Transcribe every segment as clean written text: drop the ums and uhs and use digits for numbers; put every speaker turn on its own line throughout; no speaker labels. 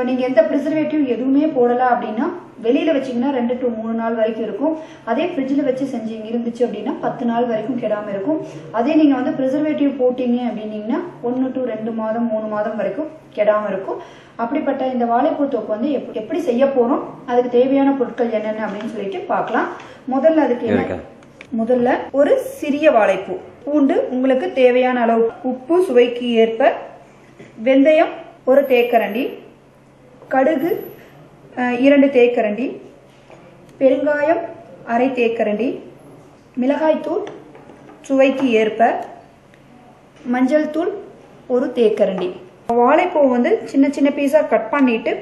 நீங்கள் எந்த ப்ரிசர்வேட்டிவ் எதுவுமே போடலை அப்படின்னா வெளியில் வச்சிங்கன்னா 2 to 3 நாள் வரைக்கும் இருக்கும். அதே ஃப்ரிட்ஜில் வச்சு செஞ்சீங்க இருந்துச்சு அப்படின்னா 10 நாள் வரைக்கும் கெடாமல் இருக்கும். அதே நீங்கள் வந்து ப்ரிசர்வேட்டிவ் போட்டிங்க அப்படின்னீங்கன்னா 1 to 2 மாதம் 3 மாதம் வரைக்கும் கெடாமல் இருக்கும். அப்படிப்பட்ட இந்த வாழைப்பூ தொக்கு வந்து எப்படி செய்ய போகிறோம், அதுக்கு தேவையான பொருட்கள் என்னென்ன அப்படின்னு சொல்லிட்டு பார்க்கலாம். முதல்ல ஒரு சிறிய வாழைப்பூ, பூண்டு உங்களுக்கு தேவையான அளவு, உப்பு சுவைக்கு ஏற்ப, வெந்தயம் 1 தேக்கரண்டி, கடுகு 2 தேக்கரண்டி, பெருங்காயம் 1/2 தேக்கரண்டி, மிளகாய்த்தூள் சுவைக்கு ஏற்ப, மஞ்சள் தூள் 1 தேக்கரண்டி. வாழைப்பூ வந்து சின்ன சின்ன பீஸாக கட் பண்ணிட்டு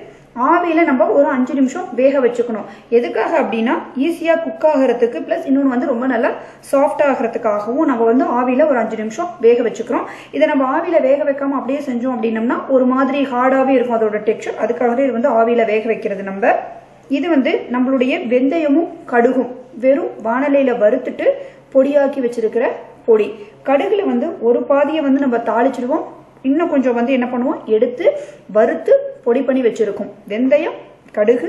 ஆவியில் நம்ம ஒரு 5 நிமிஷம் வேக வச்சுக்கணும். எதுக்காக அப்படின்னா ஈஸியாக குக் ஆகிறதுக்கு, ப்ளஸ் இன்னொன்று வந்து ரொம்ப நல்லா சாஃப்ட் ஆகிறதுக்காகவும் நம்ம வந்து ஆவியில் ஒரு 5 நிமிஷம் வேக வச்சுக்கிறோம். இதை நம்ம ஆவியில் வேக வைக்காமல் அப்படியே செஞ்சோம் அப்படின்னம்னா ஒரு மாதிரி ஹார்டாகவே இருக்கும் அதோட டெக்ஸ்சர். அதுக்காக இது வந்து ஆவியில் வேக வைக்கிறது. இது வந்து நம்மளுடைய வெந்தயமும் கடுகும் வெறும் வானலையில் வறுத்துட்டு பொடியாக்கி வச்சிருக்கிற பொடி. கடுகுல வந்து ஒரு பாதியை வந்து நம்ம தாளிச்சிடுவோம், இன்னும் கொஞ்சம் வந்து என்ன பண்ணுவோம், எடுத்து வறுத்து பொடி பண்ணி வச்சிருக்கோம். வெந்தயம் கடுகு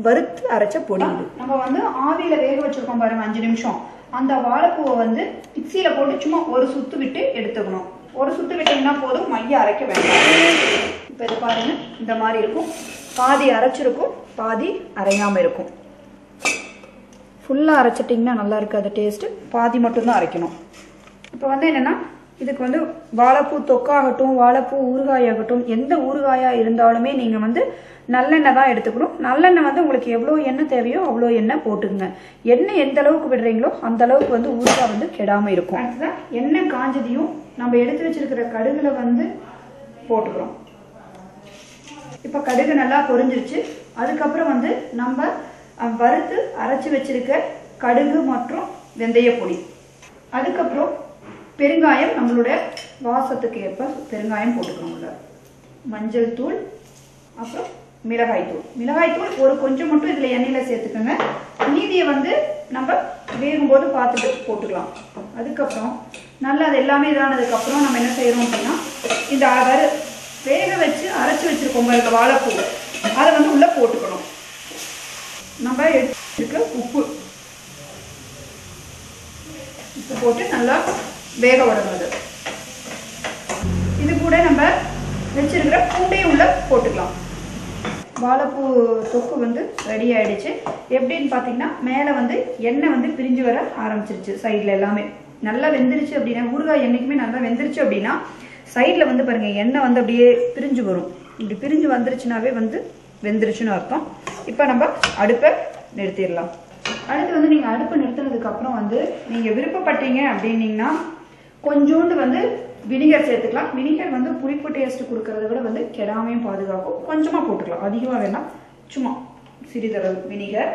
வறுத்து அரைச்ச பொடி. நம்ம வந்து ஆவியில வேக வச்சிருக்கோம் பாருங்க 5 நிமிஷம். அந்த வாழைப்பூவை வந்து மிக்சியில போட்டு சும்மா ஒரு சுத்து விட்டு எடுத்துக்கணும். ஒரு சுத்து விட்டீங்கன்னா போதும், மைய அரைக்க வேண்டாம். இப்ப இது பாருங்க இந்த மாதிரி இருக்கும். பாதி அரைச்சிருக்கும், பாதி அரையாம இருக்கும். ஃபுல்லா அரைச்சிட்டிங்கன்னா நல்லா இருக்காது டேஸ்ட், பாதி மட்டும்தான் அரைக்கணும். இப்போ வந்து என்னன்னா இதுக்கு வந்து வாழைப்பூ தொக்காகட்டும், வாழைப்பூ ஊறுகாயாகட்டும், எந்த ஊறுகாயாக இருந்தாலுமே நீங்கள் வந்து நல்லெண்ணெய் தான் எடுத்துக்கணும். நல்லெண்ணெய் வந்து உங்களுக்கு எவ்வளோ எண்ணெய் தேவையோ அவ்வளோ எண்ணெய் போட்டுக்குங்க. எண்ணெய் எந்த அளவுக்கு விடுறீங்களோ அந்த அளவுக்கு வந்து ஊறுகாய் வந்து கெடாமல் இருக்கும். அடுத்ததான் எண்ணெய் காஞ்சதையும் நம்ம எடுத்து வச்சிருக்கிற கடுகுல வந்து போட்டுக்கிறோம். இப்போ கடுகு நல்லா பொரிஞ்சிருச்சு. அதுக்கப்புறம் வந்து நம்ம வறுத்து அரைச்சி வச்சிருக்க கடுகு மற்றும் வெந்தய பொடி, அதுக்கப்புறம் பெருங்காயம் நம்மளுடைய வாசத்துக்கு ஏற்ப பெருங்காயம் போட்டுக்கோங்க, மஞ்சள் தூள், அப்புறம் மிளகாய்த்தூள் ஒரு கொஞ்சம் மட்டும் இதில் எண்ணெயில் சேர்த்துக்கோங்க. மீதியை வந்து நம்ம வேகும்போது பார்த்துட்டு போட்டுக்கலாம். அதுக்கப்புறம் நல்லா அது எல்லாமே இதானதுக்கப்புறம் நம்ம என்ன செய்யறோம் அப்படின்னா இந்த வேக வச்சு அரைச்சி வச்சிருக்கோம் இந்த வாழைப்பூ, அதை வந்து உள்ள போட்டுக்கணும். நம்ம எடுத்துக்க உப்பு போட்டு நல்லா வேக விடணும். இது கூட நம்ம வச்சிருக்கிற பூண்டையும் உள்ள போட்டுக்கலாம். வாழைப்பூ தொக்கு வந்து ரெடி ஆயிடுச்சு. எப்படின்னு பார்த்தீங்கன்னா மேலே வந்து எண்ணெய் வந்து பிரிஞ்சு வர ஆரம்பிச்சிருச்சு. சைடில் எல்லாமே நல்லா வெந்துருச்சு அப்படின்னா, ஊறுகாய் என்னைக்குமே நல்லா வெந்துருச்சு அப்படின்னா சைடில் வந்து பாருங்க எண்ணெய் வந்து அப்படியே பிரிஞ்சு வரும். இப்படி பிரிஞ்சு வந்துருச்சுனாவே வந்து வெந்துருச்சுன்னு அர்த்தம். இப்போ நம்ம அடுப்பை நிறுத்திடலாம். அடுத்து வந்து நீங்கள் அடுப்பை நிறுத்தினதுக்கு அப்புறம் வந்து நீங்கள் விருப்பப்பட்டீங்க அப்படின்னீங்கன்னா கொஞ்சோண்டு வந்து வினிகர் சேர்த்துக்கலாம். வினிகர் வந்து புளிப்பு டேஸ்ட் கொடுக்கறத விட வந்து கெடாமையும் பாதுகாக்கும். கொஞ்சமாக போட்டுக்கலாம், அதிகமாக வேணாம், சும்மா சிறிதளவு வினிகர்.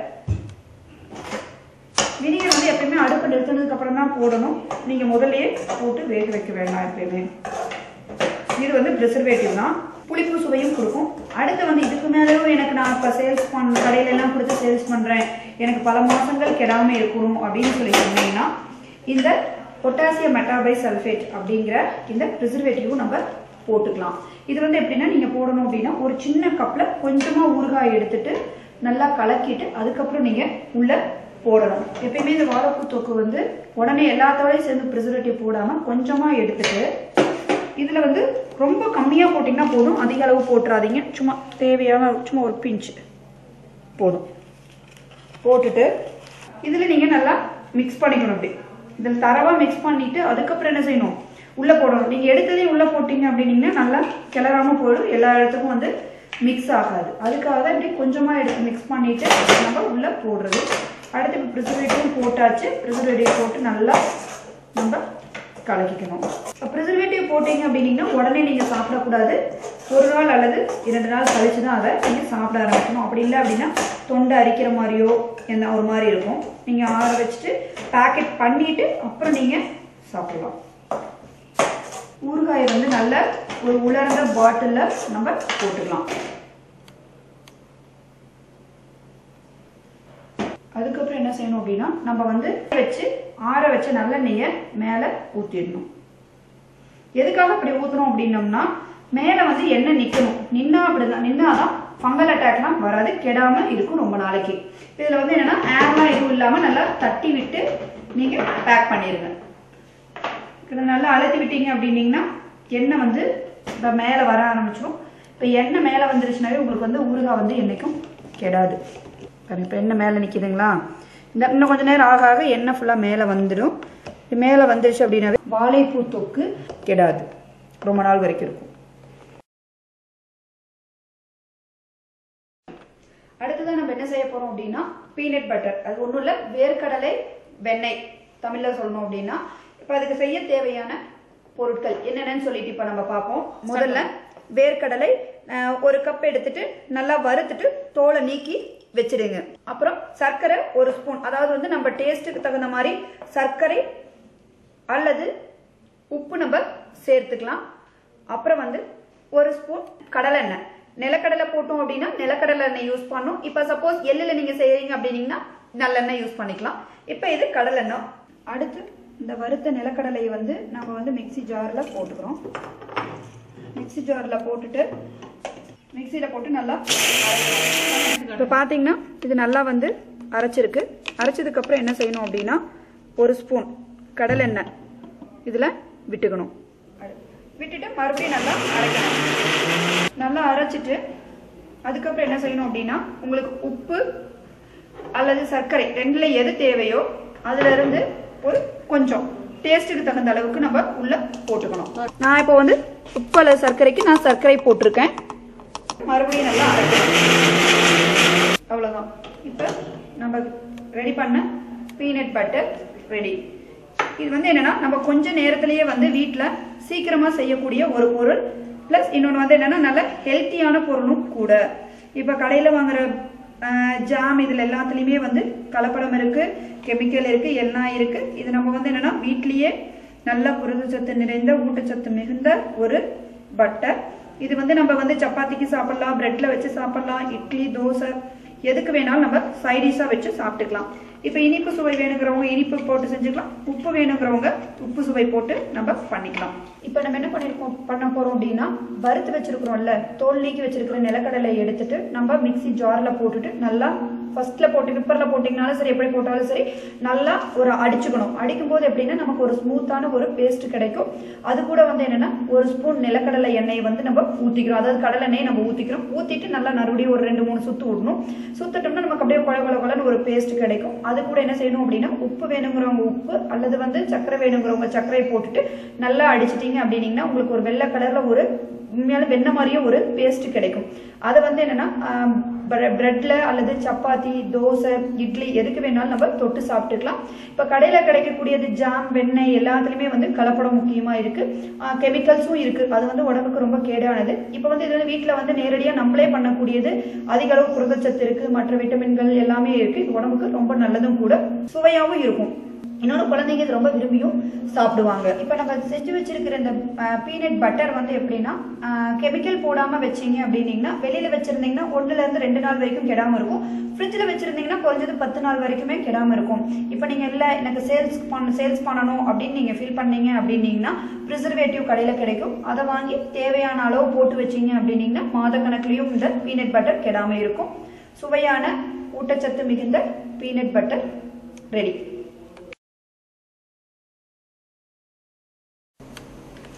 வினிகர் வந்து எப்பயுமே அடுப்பு நிறுத்தினதுக்கு அப்புறம் தான் போடணும். நீங்கள் முதல்லையே போட்டு வேக வைக்க வேண்டாம் எப்பயுமே. இது வந்து ப்ரிசர்வேட்டிவ் தான், புளிப்பு சுவையும் கொடுக்கும். அடுத்து வந்து இதுக்கு மேலேயும் எனக்கு நான் இப்போ சேல்ஸ் கடையில எல்லாம் கொடுத்து சேல்ஸ் பண்ணுறேன், எனக்கு பல மாதங்கள் கெடாமல் இருக்கணும் அப்படின்னு சொல்லி சொன்னீங்கன்னா இந்த பொட்டாசியம் மெட்டாபைசல்ஃபேட் அப்படிங்கிற இந்த ப்ரிசர்வேட்டிவும் நம்ம போட்டுக்கலாம். இது வந்து எப்படின்னா நீங்கள் போடணும் அப்படின்னா ஒரு சின்ன கப்பில் கொஞ்சமாக ஊறுகாய் எடுத்துட்டு நல்லா கலக்கிட்டு அதுக்கப்புறம் நீங்கள் உள்ள போடணும். எப்பயுமே இந்த வாழைப்பூ தொக்கு வந்து உடனே எல்லாத்தோடையும் சேர்ந்து ப்ரிசர்வேட்டிவ் போடாமல் கொஞ்சமாக எடுத்துட்டு இதில் வந்து ரொம்ப கம்மியாக போட்டிங்கன்னா போதும், அதிக அளவு போட்டுறாதீங்க. சும்மா தேவையான சும்மா ஒரு பிஞ்சு போதும். போட்டுட்டு இதில் நீங்கள் நல்லா மிக்ஸ் பண்ணிக்கணும். அப்படி இதில் தரவாக மிக்ஸ் பண்ணிவிட்டு அதுக்கப்புறம் என்ன செய்யணும், உள்ளே போடணும். நீங்கள் எடுத்ததையும் உள்ளே போட்டிங்க அப்படின்னீங்கன்னா நல்லா கிளறாமல் போயிடும், எல்லா இடத்துக்கும் வந்து மிக்ஸ் ஆகாது. அதுக்காக தான் இப்படி கொஞ்சமாக எடுத்து மிக்ஸ் பண்ணிவிட்டு நம்ம உள்ளே போடுறது. அடுத்து இப்போ ப்ரிசர்வேட்டிவ் போட்டாச்சு. ப்ரிசர்வேட்டிவ் போட்டு நல்லா நம்ம கலக்கிக்கணும். ப்ரிசர்வேட்டிவ் போட்டிங்க அப்படின்னீங்கன்னா உடனே நீங்கள் சாப்பிடக்கூடாது. ஒரு நாள் அல்லது 2 நாள் கழிச்சு தான் அதை நீங்கள் சாப்பிட ஆரம்பிக்கணும். அப்படி இல்லை அப்படின்னா தொண்டை அரிக்கிற மாதிரியோ என்ன ஒரு மாதிரி இருக்கும். நீங்கள் ஆற வச்சுட்டு பேக்கெட் பண்ணிவிட்டு அப்புறம் நீங்கள் சாப்பிடலாம். ஊறுகாயை வந்து நல்ல ஒரு உலர்ந்த பாட்டிலில் நம்ம போட்டுக்கலாம். அதுக்கப்புறம் என்ன செய்யணும் அப்படின்னா நம்ம வந்து வச்சு ஆற வச்ச நல்லெண்ணெயை மேலே ஊற்றிடணும். எதுக்காக அப்படி ஊற்றணும் அப்படின்னோம்னா மேலே வந்து எண்ணெய் நிற்கணும். நின்னாதான் ஃபங்கல் அட்டாக்லாம் வராது, கெடாம இருக்கும் ரொம்ப நாளைக்கு. இதுல வந்து என்னன்னா ஏர்லாம் எதுவும் இல்லாம நல்லா தட்டி விட்டு நீங்க பேக் பண்ணிருங்க. நல்லா அழுத்தி விட்டீங்க அப்படின்னீங்கன்னா எண்ணெய் வந்து இப்போ மேலே வர ஆரம்பிச்சிடும். இப்போ எண்ணெய் மேலே வந்துருச்சுனாவே உங்களுக்கு வந்து ஊறுகாய் வந்து என்னைக்கும் கெடாது. இப்போ எண்ணெய் மேலே நிற்கிதுங்களா, இன்னும் கொஞ்சம் நேரம் ஆக ஆக எண்ணெய் ஃபுல்லாக மேலே வந்துடும். மேலே வந்துருச்சு அப்படின்னாவே வாழைப்பூ தொக்கு கெடாது, ரொம்ப நாள் வரைக்கும் இருக்கும். அடுத்ததான் நம்ம என்ன செய்ய போறோம் அப்படின்னா பீனட் பட்டர். அது ஒன்றும் இல்லை, வேர்க்கடலை வெண்ணெய் தமிழ்ல சொல்லணும் அப்படின்னா. இப்போ அதுக்கு செய்ய தேவையான பொருட்கள் என்னென்னு சொல்லிட்டு இப்போ நம்ம பார்ப்போம். முதல்ல வேர்க்கடலை 1 கப் எடுத்துட்டு நல்லா வறுத்துட்டு தோலை நீக்கி வச்சிடுங்க. அப்புறம் சர்க்கரை 1 ஸ்பூன், அதாவது வந்து நம்ம டேஸ்ட்டுக்கு தகுந்த மாதிரி சர்க்கரை அல்லது உப்பு நம்ம சேர்த்துக்கலாம். அப்புறம் வந்து 1 ஸ்பூன் கடலெண்ணெய், நிலக்கடலை போட்டோம் அப்படின்னா நிலக்கடலை எண்ணெய் யூஸ் பண்ணணும். இப்போ சப்போஸ் எள்ளில் நீங்க செய்யறீங்க அப்படின்னீங்கன்னா நல்லெண்ணெய் யூஸ் பண்ணிக்கலாம். இப்போ இது கடலெண்ணெய். அடுத்து இந்த வறுத்த நிலக்கடலையை வந்து நம்ம வந்து மிக்சி ஜாரில் போட்டுக்கிறோம். மிக்சி ஜாரில் போட்டுட்டு மிக்சியில் போட்டு நல்லா இப்போ பார்த்தீங்கன்னா இது நல்லா வந்து அரைச்சிருக்கு. அரைச்சதுக்கப்புறம் என்ன செய்யணும் அப்படின்னா 1 ஸ்பூன் கடலெண்ணெய் இதில் விட்டுக்கணும். விட்டுட்டு மறுபடியும் நல்லா அரைக்கணும். நல்லா அரைச்சிட்டு அதுக்கப்புறம் என்ன செய்யணும் அப்படின்னா உங்களுக்கு உப்பு அல்லது சர்க்கரை ரெண்டுல எது தேவையோ அதுல இருந்து ஒரு கொஞ்சம் டேஸ்ட்டுக்கு தகுந்த அளவுக்கு நம்ம உள்ள போட்டுக்கணும். நான் இப்போ வந்து உப்பு அல்லது சர்க்கரைக்கு நான் சர்க்கரை போட்டிருக்கேன். மறுபடியும் நல்லா அரைக்கணும். அவ்வளவுதான். இப்போ நம்ம ரெடி பண்ண பீனட் பட்டர் ரெடி. இது வந்து என்னன்னா நம்ம கொஞ்ச நேரத்திலேயே வந்து வீட்டில் சீக்கிரமா செய்யக்கூடிய ஒரு பொருள். பிளஸ் இன்னொன்று வந்து என்னன்னா நல்ல ஹெல்த்தியான பொருளும் கூட. இப்போ கடையில் வாங்குற ஜாம் இதில் எல்லாத்துலேயுமே வந்து கலப்படம் இருக்கு, கெமிக்கல் இருக்கு, எல்லாம் இருக்கு. இது நம்ம வந்து என்னன்னா வீட்லயே நல்ல புரதச்சத்து நிறைந்த ஊட்டச்சத்து மிகுந்த ஒரு பட்டர். இது வந்து நம்ம வந்து சப்பாத்திக்கு சாப்பிடலாம், பிரெட்ல வச்சு சாப்பிடலாம், இட்லி தோசை எதுக்கு வேணாலும் நம்ம சைடிஷா வச்சு சாப்பிட்டுக்கலாம். இப்போ இனிப்பு சுவை வேணுங்கிறவங்க இனிப்பு போட்டு செஞ்சுக்கலாம், உப்பு வேணுங்கிறவங்க உப்பு சுவை போட்டு நம்ம பண்ணிக்கலாம். இப்போ நம்ம என்ன பண்ண போறோம் அப்படின்னா வறுத்து வச்சிருக்கிறோம்ல, தோல் நீக்கி வச்சிருக்கிற நிலக்கடலை எடுத்துட்டு நம்ம மிக்சி ஜார்ல போட்டுட்டு நல்லா ஃபர்ஸ்ட்ல போட்டு விப்பர்ல போட்டீங்கனாலும் சரி, எப்படி போட்டாலும் சரி, நல்லா ஒரு அடிச்சுக்கணும். அடிக்கும் போது எப்படின்னா நமக்கு ஒரு ஸ்மூத்தான ஒரு பேஸ்ட் கிடைக்கும். அது கூட வந்து என்னன்னா 1 ஸ்பூன் நிலக்கடலை எண்ணெய் வந்து நம்ம ஊத்திக்கிறோம், அதாவது கடலை எண்ணெய் நம்ம ஊத்திக்கிறோம். ஊத்திட்டு நல்லா மறுபடியும் ஒரு 2-3 சுத்து விடணும். சுத்திட்டோம்னா நமக்கு அப்படியே கொல ஒரு பேஸ்ட் கிடைக்கும். அது கூட என்ன செய்யணும் அப்படின்னா உப்பு வேணுங்கிறவங்க உப்பு அல்லது வந்து சர்க்கரை வேணுங்கிறவங்க சர்க்கரை போட்டுட்டு நல்லா அடிச்சிட்டீங்க அப்படின்னீங்கன்னா உங்களுக்கு ஒரு வெள்ளை கலர்ல ஒரு உண்மையான வெண்ணெய் மாதிரியே ஒரு பேஸ்ட் கிடைக்கும். அதை வந்து என்னன்னா பிரெட்ல அல்லது சப்பாத்தி தோசை இட்லி எதுக்கு வேணாலும் நம்ம தொட்டு சாப்பிட்டுக்கலாம். இப்ப கடையில கிடைக்கக்கூடியது ஜாம் வெண்ணெய் எல்லாத்துலயுமே வந்து கலப்படம் முக்கியமா இருக்கு, கெமிக்கல்ஸும் இருக்கு. அது வந்து உடம்புக்கு ரொம்ப கேடானது. இப்ப வந்து இது வந்து வீட்டுல வந்து நேரடியா நம்மளே பண்ணக்கூடியது, அதிக அளவு புரதச்சத்து இருக்கு, மற்ற விட்டமின்கள் எல்லாமே இருக்கு. இது உடம்புக்கு ரொம்ப நல்லதும் கூட, சுவையாவும் இருக்கும். இன்னொரு குழந்தைங்க இது ரொம்ப விரும்பியும் சாப்பிடுவாங்க. இப்போ நம்ம செஞ்சு வச்சிருக்கிற இந்த பீனட் பட்டர் வந்து எப்படின்னா கெமிக்கல் போடாம வச்சீங்க அப்படின்னீங்கன்னா வெளியில வச்சிருந்தீங்கன்னா 1 to 2 நாள் வரைக்கும் கெடாம இருக்கும். ஃப்ரிட்ஜில் வச்சிருந்தீங்கன்னா குறைஞ்சது 10 நாள் வரைக்குமே கெடாம இருக்கும். இப்போ நீங்க இல்லை எனக்கு சேல்ஸ் பண்ணணும் அப்படின்னு நீங்க ஃபீல் பண்ணீங்க அப்படின்னீங்கன்னா ப்ரிசர்வேட்டிவ் கடையில் கிடைக்கும். அதை வாங்கி தேவையான அளவு போட்டு வச்சீங்க அப்படின்னீங்கன்னா மாத கணக்குலையும் இந்த பீனட் பட்டர் கெடாம இருக்கும். சுவையான ஊட்டச்சத்து மிகுந்த பீனட் பட்டர் ரெடி.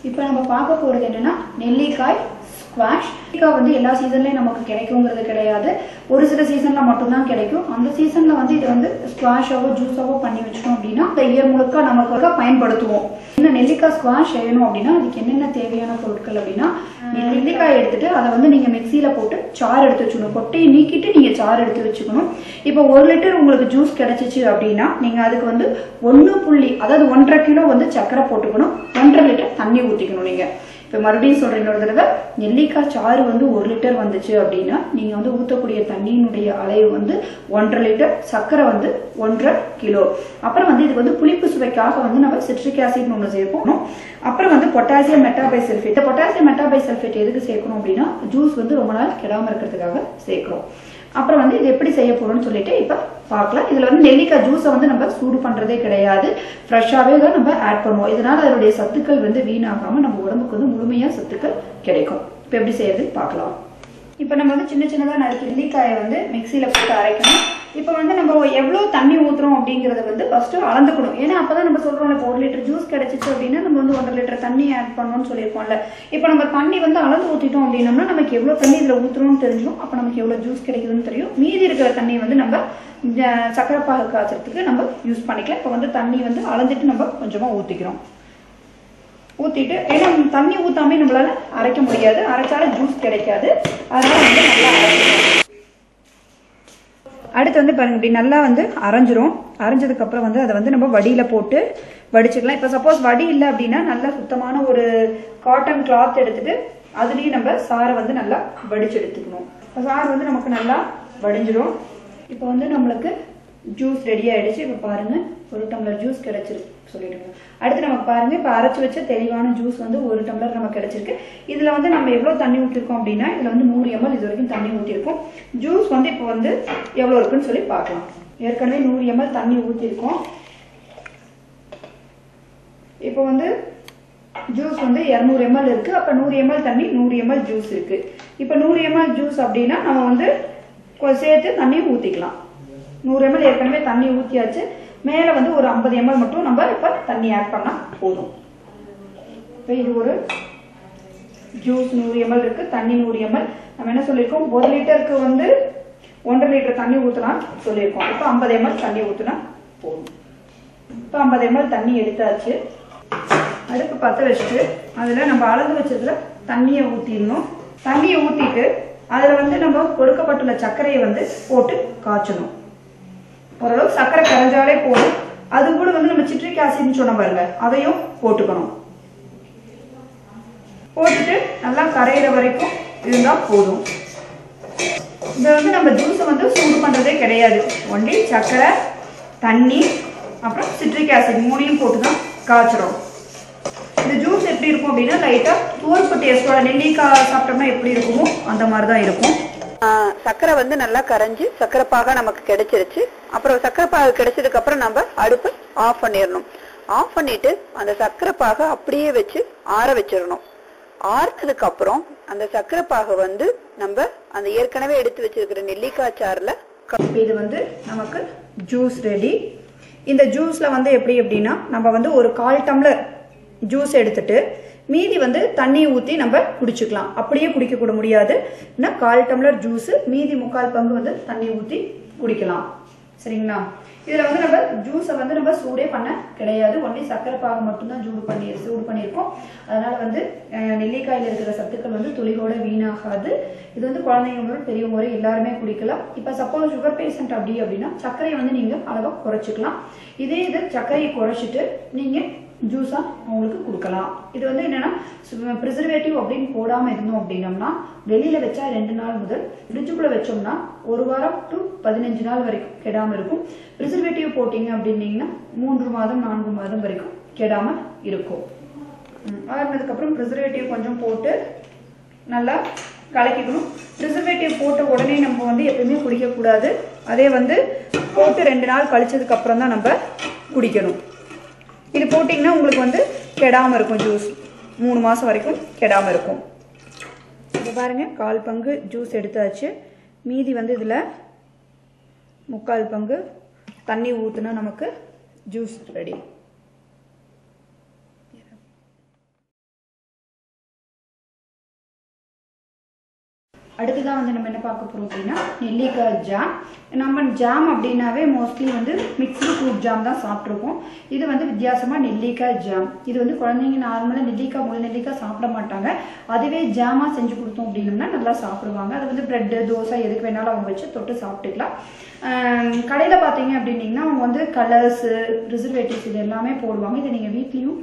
இப்போ நம்ம பார்க்க போறது என்னன்னா நெல்லிக்காய் ஸ்குவாஷ். நெல்லிக்காய் வந்து எல்லா சீசன்லயும் நமக்கு கிடைக்குங்கிறது கிடையாது, ஒரு சில சீசன்ல மட்டும்தான் கிடைக்கும். அந்த சீசன்ல வந்து இது வந்து ஸ்குவாஷாவோ ஜூஸாவோ பண்ணி வச்சிட்டோம் அப்படின்னா இந்த இயர் முழுக்க நமக்கு பயன்படுத்துவோம். இந்த நெல்லிக்காய் ஸ்குவாஷ் செய்யணும் அப்படின்னா அதுக்கு என்னென்ன தேவையான பொருட்கள் அப்படின்னா நெல்லிக்காய் எடுத்துட்டு அதை வந்து நீங்க மிக்சியில போட்டு சாறு எடுத்து வச்சுக்கணும். கொட்டையை நீக்கிட்டு நீங்க சாறு எடுத்து வச்சுக்கணும். இப்போ 1 லிட்டர் உங்களுக்கு ஜூஸ் கிடைச்சிச்சு அப்படின்னா நீங்க அதுக்கு வந்து 1.5 கிலோ வந்து சர்க்கரை போட்டுக்கணும், 1.5 லிட்டர் தண்ணி ஊற்றிக்கணும். நீங்க இப்போ மறுபடியும் சொல்றேன் இன்னொரு தடவை, நெல்லிக்காய் சாறு வந்து 1 லிட்டர் வந்துச்சு அப்படின்னா நீங்க வந்து ஊற்றக்கூடிய தண்ணியினுடைய அளவு வந்து 1.5 லிட்டர், சர்க்கரை வந்து 1.5 கிலோ. அப்புறம் வந்து இதுக்கு வந்து புளிப்பு சுவைக்காக வந்து நம்ம சிட்ரிக் ஆசிட் ஒன்று சேர்ப்போம். அப்புறம் வந்து பொட்டாசியம் மெட்டாபைசல்ஃபேட். பொட்டாசியம் மெட்டாபைசல்ஃபேட் எதுக்கு சேர்க்கணும் அப்படின்னா ஜூஸ் வந்து ரொம்ப நாள் கெடாம இருக்கிறதுக்காக சேர்க்கிறோம். அப்புறம் வந்து இது எப்படி செய்ய போறோம்னு சொல்லிட்டு இப்ப பார்க்கலாம். இதுல வந்து நெல்லிக்காய் ஜூஸை வந்து நம்ம சூடு பண்றதே கிடையாது, ஃப்ரெஷ்ஷாவே தான் நம்ம ஆட் பண்ணுவோம். இதனால அதனுடைய சத்துக்கள் வந்து வீணாகாம நம்ம உடம்புக்கு வந்து முழுமையா சத்துக்கள் கிடைக்கும். இப்ப எப்படி செய்யறது பார்க்கலாம். இப்போ நம்ம வந்து சின்ன சின்னதாக நறுக்கி நெல்லிக்காயை வந்து மிக்சியில் போட்டு அரைக்கணும். இப்போ வந்து நம்ம எவ்வளோ தண்ணி ஊற்றுறோம் அப்படிங்கிறத வந்து ஃபஸ்ட்டு அளந்துக்கணும். ஏன்னா அப்போ தான் நம்ம சொல்கிறோம்ல, இப்போ 1 லிட்டர் ஜூஸ் கிடச்சிச்சு அப்படின்னா நம்ம வந்து 1.5 லிட்டர் தண்ணி ஆட் பண்ணணும்னு சொல்லியிருக்கோம்ல. இப்போ நம்ம தண்ணி வந்து அளந்து ஊற்றிட்டோம் அப்படின்னோம்னா நமக்கு எவ்வளோ தண்ணி இதில் ஊற்றுறோம்னு தெரிஞ்சிடும். அப்போ நமக்கு எவ்வளோ ஜூஸ் கிடைக்குதுன்னு தெரியும். மீதி இருக்கிற தண்ணியை வந்து நம்ம சக்கரை பாகு காய்ச்சறதுக்கு நம்ம யூஸ் பண்ணிக்கலாம். இப்போ வந்து தண்ணி வந்து அளந்துட்டு நம்ம கொஞ்சமாக ஊற்றிக்கிறோம். ஊற்றிட்டு, ஏன்னா தண்ணி ஊற்றாமே நம்மளால அரைக்க முடியாது, அரைச்சாலும் ஜூஸ் கிடைக்காது. அதனால வந்து நல்லா அரைச்சிடும். அடுத்து வந்து பாருங்க, இப்படி நல்லா வந்து அரைஞ்சிரும். அரைஞ்சதுக்கப்புறம் வந்து அதை வந்து நம்ம வடியில் போட்டு வடிச்சுக்கலாம். இப்போ சப்போஸ் வடி இல்லை அப்படின்னா நல்லா சுத்தமான ஒரு காட்டன் கிளாத் எடுத்துட்டு அதுலேயும் நம்ம சாரை வந்து நல்லா வடிச்சு எடுத்துக்கணும். இப்போ சாறு வந்து நமக்கு நல்லா வடிஞ்சிடும். இப்போ வந்து நம்மளுக்கு ஜூஸ் ரெடி ஆகிடுச்சு. இப்போ பாருங்கள், 1 டம்ளர் ஜூஸ் கிடச்சிருக்கு சொல்லிடுங்க. அடுத்து நமக்கு பாருங்கள், இப்போ அரைச்சி வச்ச தெளிவான ஜூஸ் வந்து 1 டம்ளர் நமக்கு கிடச்சிருக்கு. இதில் வந்து நம்ம எவ்வளோ தண்ணி ஊற்றிருக்கோம் அப்படின்னா இதில் வந்து 100 ml இது வரைக்கும் தண்ணி ஊற்றிருக்கோம். ஜூஸ் வந்து இப்போ வந்து எவ்வளோ இருக்குன்னு சொல்லி பார்க்கலாம். ஏற்கனவே 100 ml தண்ணி ஊற்றிருக்கோம். இப்போ வந்து ஜூஸ் வந்து 200 ml இருக்குது. அப்போ 100 ml தண்ணி 100 ml ஜூஸ் இருக்குது. இப்போ 100 ml ஜூஸ் அப்படின்னா நம்ம வந்து சேர்த்து தண்ணி ஊற்றிக்கலாம். 100 ml ஏற்கனவே தண்ணி ஊற்றியாச்சு. மேலே வந்து ஒரு 50 ml மட்டும் நம்ம இப்போ தண்ணி ஆட் பண்ணால் போதும். இப்போ இது ஒரு ஜூஸ் 100 ml இருக்குது, தண்ணி 100 ml. நம்ம என்ன சொல்லியிருக்கோம், 1 லிட்டருக்கு வந்து 1.5 லிட்டர் தண்ணி ஊற்றலாம் சொல்லியிருக்கோம். இப்போ 50 ml தண்ணி ஊற்றினா போதும். இப்போ 50 ml தண்ணி எடுத்தாச்சு. அடுப்பு பற்ற வச்சுட்டு அதில் நம்ம அளந்து வச்சதுல தண்ணியை ஊற்றிடணும். தண்ணியை ஊற்றிட்டு அதில் வந்து நம்ம கொடுக்கப்பட்டுள்ள சர்க்கரையை வந்து போட்டு காய்ச்சணும். ஓரளவு சர்க்கரை கரைஞ்சாலே போதும். அது கூட வந்து நம்ம சிட்ரிக் ஆசிட்னு சொன்ன பாருங்க, அதையும் போட்டுக்கணும். போட்டுட்டு நல்லா கரையிற வரைக்கும் இருந்தால் போதும். இதை வந்து நம்ம ஜூஸை வந்து சூடு பண்ணுறதே கிடையாது. ஒன்லி சர்க்கரை, தண்ணி, அப்புறம் சிட்ரிக் ஆசிட் 3யும் போட்டு தான் காய்ச்சிரும். இந்த ஜூஸ் எப்படி இருக்கும் அப்படின்னா லைட்டாக துவர்ப்பு டேஸ்டோட, நெல்லிக்காய் சாப்பிட்டோம்னா எப்படி இருக்குமோ அந்த மாதிரி தான் இருக்கும்.
சர்க்கரை வந்து நல்லா கரைஞ்சி சர்க்கரை பாகா நமக்கு கிடைச்சிருச்சு. அப்புறம் சர்க்கரை பாகு கிடைச்சதுக்கு அப்புறம் நம்ம அடுப்பு ஆஃப் பண்ணிடணும். ஆஃப் பண்ணிட்டு அந்த சர்க்கரை பாகை அப்படியே வச்சு ஆற வச்சிடணும். ஆறுனதுக்கு அப்புறம் அந்த சர்க்கரை பாகை வந்து நம்ம அந்த ஏற்கனவே எடுத்து வச்சிருக்கிற நெல்லிக்காய் சாறுல,
இது வந்து நமக்கு ஜூஸ் ரெடி. இந்த ஜூஸ்ல வந்து எப்படி அப்படின்னா நம்ம வந்து ஒரு 1/4 டம்ளர் ஜூஸ் எடுத்துட்டு மீதி வந்து தண்ணியை ஊற்றி நம்ம குடிச்சுக்கலாம். அப்படியே குடிக்க கூட முடியாது. 1/4 டம்ளர் ஜூஸ், மீதி 3/4 பங்கு வந்து தண்ணி ஊற்றி குடிக்கலாம். சரிங்களா? இதில் வந்து நம்ம ஜூஸை வந்து நம்ம சூடே பண்ண கிடையாது. ஒன்லி சர்க்கரை பாகு மட்டும்தான் சூடு பண்ணியிருக்கோம். அதனால வந்து நெல்லிக்காயில் இருக்கிற சத்துக்கள் வந்து துளியோட வீணாகாது. இது வந்து குழந்தைங்க முதல் பெரியவங்க வரை எல்லாருமே குடிக்கலாம். இப்போ சப்போஸ் சுகர் பேஷண்ட் அப்படின்னா சர்க்கரையை வந்து நீங்கள் அளவாக குறைச்சிக்கலாம். இதே இது சர்க்கரையை குறைச்சிட்டு நீங்கள் ஜூஸா அவங்களுக்கு கொடுக்கலாம். இது வந்து என்னன்னா ப்ரிசர்வேட்டிவ் அப்படின்னு போடாமல் இருந்தோம் அப்படின்னம்னா வெளியில வச்சா 2 நாள் முதல், ஃப்ரிட்ஜுக்குள்ள வச்சோம்னா 1 வாரம் டு 15 நாள் வரைக்கும் கெடாம இருக்கும். ப்ரிசர்வேட்டிவ் போட்டீங்க அப்படின்னீங்கன்னா 3 மாதம் 4 மாதம் வரைக்கும் கெடாம இருக்கும். ஆறுனதுக்கு அப்புறம் ப்ரிசர்வேட்டிவ் கொஞ்சம் போட்டு நல்லா கலக்கிக்கணும். ப்ரிசர்வேட்டிவ் போட்ட உடனே நம்ம வந்து எப்பயுமே குடிக்கக்கூடாது. அதே வந்து போட்டு 2 நாள் கழிச்சதுக்கு அப்புறம் தான் நம்ம குடிக்கணும். இது போட்டிங்கன்னா உங்களுக்கு வந்து கெடாமல் இருக்கும். ஜூஸ் 3 மாதம் வரைக்கும் கெடாமல் இருக்கும். இப்போ பாருங்கள், 1/4 பங்கு ஜூஸ் எடுத்தாச்சு. மீதி வந்து இதில் 3/4 பங்கு தண்ணி ஊற்றுனா நமக்கு ஜூஸ் ரெடி. அடுத்ததான் வந்து நம்ம என்ன பார்க்க போகிறோம் அப்படின்னா நெல்லிக்காய் ஜாம். நம்ம ஜாம் அப்படின்னாவே மோஸ்ட்லி வந்து மிக்ஸ்டு ஃப்ரூட் ஜாம் தான் சாப்பிட்ருக்கோம். இது வந்து வித்தியாசமாக நெல்லிக்காய் ஜாம். இது வந்து குழந்தைங்க நார்மலாக நெல்லிக்காய் முழு நெல்லிக்காய் சாப்பிட மாட்டாங்க. அதுவே ஜாமாக செஞ்சு கொடுத்தோம் அப்படின்னோம்னா நல்லா சாப்பிடுவாங்க. அது வந்து ப்ரெட்டு, தோசை எதுக்கு வேணாலும் அவங்க வச்சு தொட்டு சாப்பிட்டுக்கலாம். கடையில் பார்த்தீங்க அப்படின்னீங்கன்னா அவங்க வந்து கலர்ஸு, ப்ரிசர்வேட்டிவ்ஸ் இது எல்லாமே போடுவாங்க. இதை நீங்கள் வீட்லேயும்